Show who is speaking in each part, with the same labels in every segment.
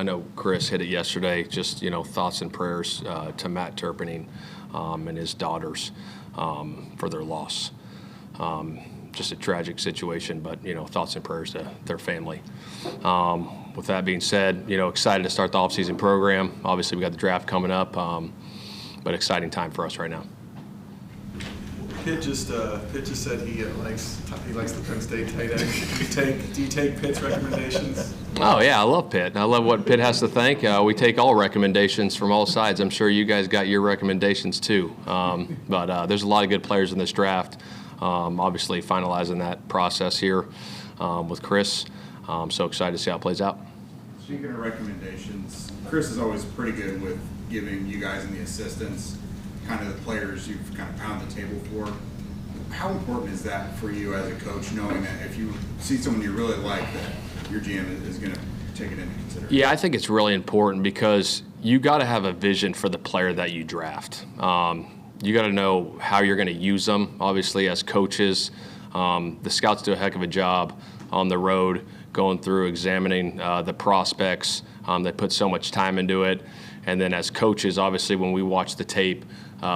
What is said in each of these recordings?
Speaker 1: I know Chris hit it yesterday. Just thoughts and prayers to Matt Turpinning and his daughters for their loss. Just a tragic situation, but thoughts and prayers to their family. With that being said, excited to start the offseason program. Obviously, we got the draft coming up, but exciting time for us right now.
Speaker 2: Pitt just said he likes the Penn State tight end. Do you take Pitt's recommendations?
Speaker 1: Oh yeah, I love Pitt. I love what Pitt has to think. We take all recommendations from all sides. I'm sure you guys got your recommendations too. But there's a lot of good players in this draft. Obviously, finalizing that process here with Chris. So excited to see how it plays out.
Speaker 3: Speaking of recommendations, Chris is always pretty good with giving you guys and the assistants kind of the players you've kind of pounded the table for. How important is that for you as a coach, knowing that if you see someone you really like, that your GM is going to take it into consideration?
Speaker 1: Yeah, I think it's really important because you got to have a vision for the player that you draft. You got to know how you're going to use them. Obviously, as coaches, the scouts do a heck of a job on the road, going through, examining the prospects. They put so much time into it. And then as coaches, obviously, when we watch the tape,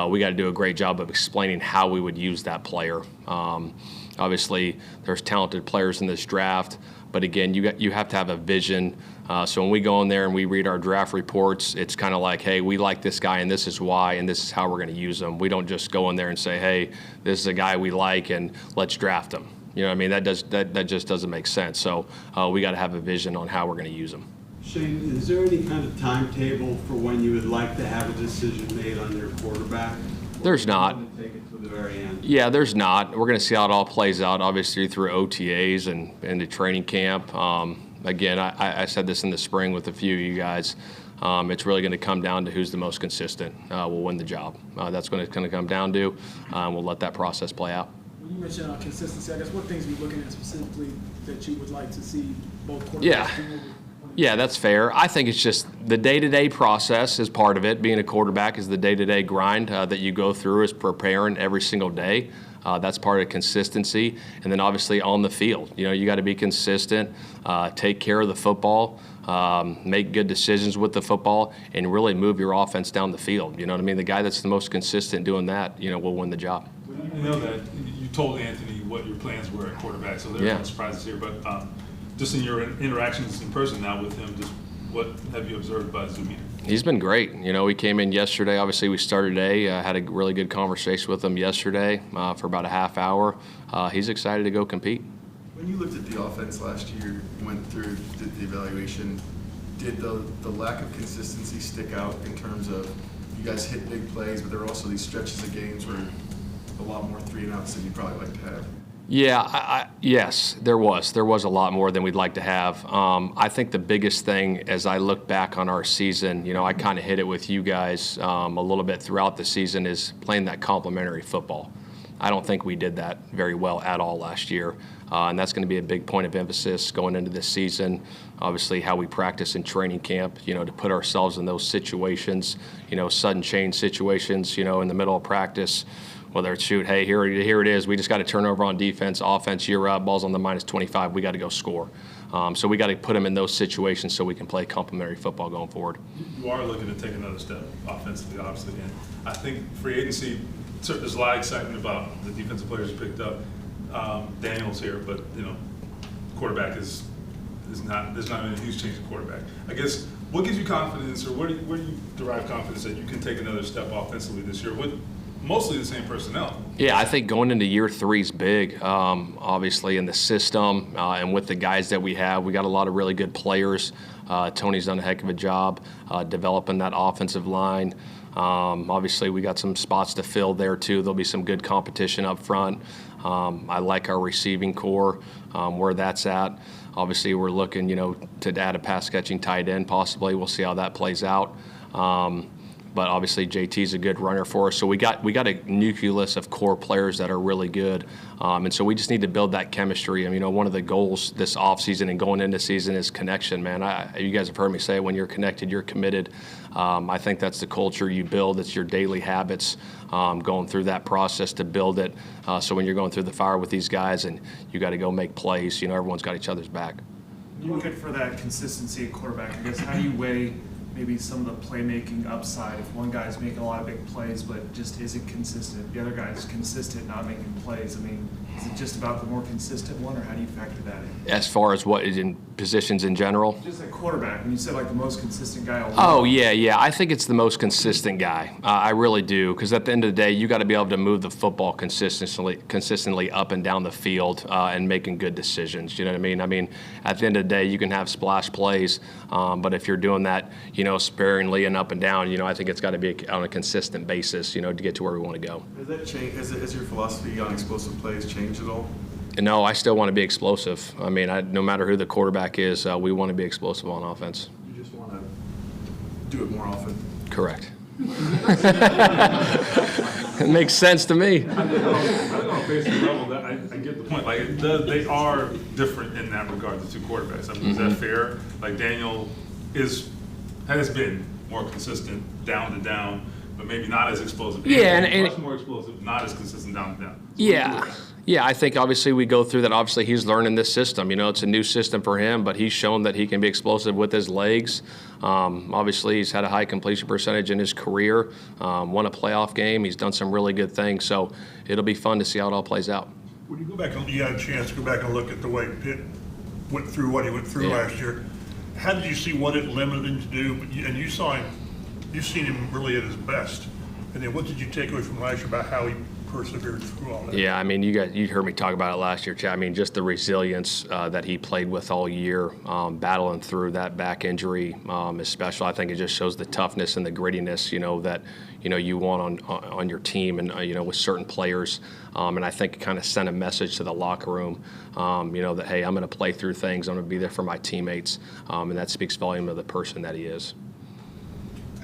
Speaker 1: we got to do a great job of explaining how we would use that player. Obviously, there's talented players in this draft, but again, you have to have a vision. So when we go in there and we read our draft reports, it's kind of like, hey, we like this guy and this is why and this is how we're going to use him. We don't just go in there and say, hey, this is a guy we like and let's draft him. You know what I mean? That just doesn't make sense. So we got to have a vision on how we're going to use him.
Speaker 4: Shane, is there any kind of timetable for when you would like to have a decision made on your quarterback?
Speaker 1: There's not.
Speaker 4: Take it to the very end?
Speaker 1: Yeah, there's not. We're going to see how it all plays out, obviously, through OTAs and into training camp. Again, I said this in the spring with a few of you guys. It's really going to come down to who's the most consistent will win the job. That's going to come down to. We'll let that process play out.
Speaker 5: When you mentioned consistency, I guess what things are you looking at specifically that you would like to see both quarterbacks do?
Speaker 1: Yeah, that's fair. I think it's just the day-to-day process is part of it. Being a quarterback is the day-to-day grind that you go through is preparing every single day. That's part of consistency. And then obviously on the field, you got to be consistent, take care of the football, make good decisions with the football, and really move your offense down the field. You know what I mean? The guy that's the most consistent doing that, will win the job.
Speaker 6: I know that you told Anthony what your plans were at quarterback, so there are no surprises here. But just in your interactions in person now with him, just what have you observed by Zoom meeting?
Speaker 1: He's been great. He came in yesterday. Obviously, we started today. Had a really good conversation with him yesterday for about a half hour. He's excited to go compete.
Speaker 2: When you looked at the offense last year, went through, did the evaluation, did the lack of consistency stick out in terms of you guys hit big plays, but there were also these stretches of games where a lot more 3-and-outs than you'd probably like to have?
Speaker 1: Yeah, yes, there was. There was a lot more than we'd like to have. I think the biggest thing as I look back on our season, I kind of hit it with you guys a little bit throughout the season, is playing that complementary football. I don't think we did that very well at all last year, and that's going to be a big point of emphasis going into this season. Obviously, how we practice in training camp, to put ourselves in those situations, sudden change situations, in the middle of practice. Whether it's shoot, hey, here it is. We just got to turn over on defense. Offense, you're up. Ball's on the -25. We got to go score. So we got to put them in those situations so we can play complementary football going forward.
Speaker 6: You are looking to take another step offensively, obviously. And I think free agency, there's a lot of excitement about the defensive players you picked up. Daniel's here, but, quarterback is not – there's not a huge change in quarterback. I guess what gives you confidence, or where do you derive confidence that you can take another step offensively this year with mostly the same personnel?
Speaker 1: Yeah, I think going into year 3 is big, obviously, in the system and with the guys that we have. We got a lot of really good players. Tony's done a heck of a job developing that offensive line. Obviously, we got some spots to fill there, too. There'll be some good competition up front. I like our receiving core, where that's at. Obviously, we're looking, to add a pass-catching tight end possibly. We'll see how that plays out. But obviously JT's a good runner for us. So we got a nucleus of core players that are really good. And so we just need to build that chemistry. I mean, one of the goals this offseason and going into season is connection, man. You guys have heard me say when you're connected, you're committed. I think that's the culture you build. It's your daily habits, going through that process to build it. So when you're going through the fire with these guys and you got to go make plays, everyone's got each other's back.
Speaker 7: looking for that consistency at quarterback, I guess, how do you weigh maybe some of the playmaking upside if one guy's making a lot of big plays but just isn't consistent, the other guy's consistent, not making plays? I mean, is it just about the more consistent one, or how do you factor that in?
Speaker 1: As far as what is in positions in general?
Speaker 7: Just at quarterback, when you said like the most consistent guy.
Speaker 1: Oh, yeah. I think it's the most consistent guy. I really do, because at the end of the day, you got to be able to move the football consistently up and down the field and making good decisions. You know what I mean? I mean, at the end of the day, you can have splash plays, but if you're doing that, sparingly and up and down, I think it's got to be on a consistent basis, to get to where we want to go.
Speaker 2: Has that changed? Has your philosophy on explosive plays changed at all?
Speaker 1: No, I still want to be explosive. I mean, no matter who the quarterback is, we want to be explosive on offense.
Speaker 2: You just want to do it more often?
Speaker 1: Correct. It makes sense to me.
Speaker 6: I think on a basic level, that I get the point. Like, they are different in that regard, the two quarterbacks. I mean, is that fair? Like, Daniel has been more consistent down to down, but maybe not as explosive.
Speaker 1: Yeah, and
Speaker 6: much more explosive, not as consistent down to down. So
Speaker 1: Yeah, I think obviously we go through that. Obviously, he's learning this system. It's a new system for him, but he's shown that he can be explosive with his legs. Obviously, he's had a high completion percentage in his career, won a playoff game. He's done some really good things, so it'll be fun to see how it all plays out.
Speaker 8: When you go back, you had a chance to go back and look at the way Pitt went through what he went through last year. How did you see what it limited him to do? And you saw him, you've seen him really at his best. And then what did you take away from last year about how he persevered through all that?
Speaker 1: Yeah, I mean, you heard me talk about it last year, Chad. I mean, just the resilience that he played with all year, battling through that back injury is special. I think it just shows the toughness and the grittiness, that you want on your team and with certain players. And I think it kind of sent a message to the locker room, that hey, I'm going to play through things. I'm going to be there for my teammates, and that speaks volume of the person that he is.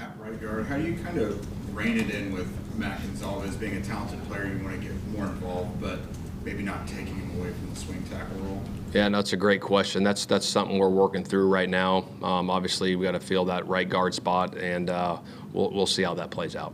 Speaker 3: At right guard, how do you kind of rein it in with Matt Gonzalez being a talented player? You want to get more involved, but maybe not taking him away from the swing tackle role?
Speaker 1: Yeah, no, that's a great question. That's something we're working through right now. Obviously, we got to fill that right guard spot, and we'll see how that plays out.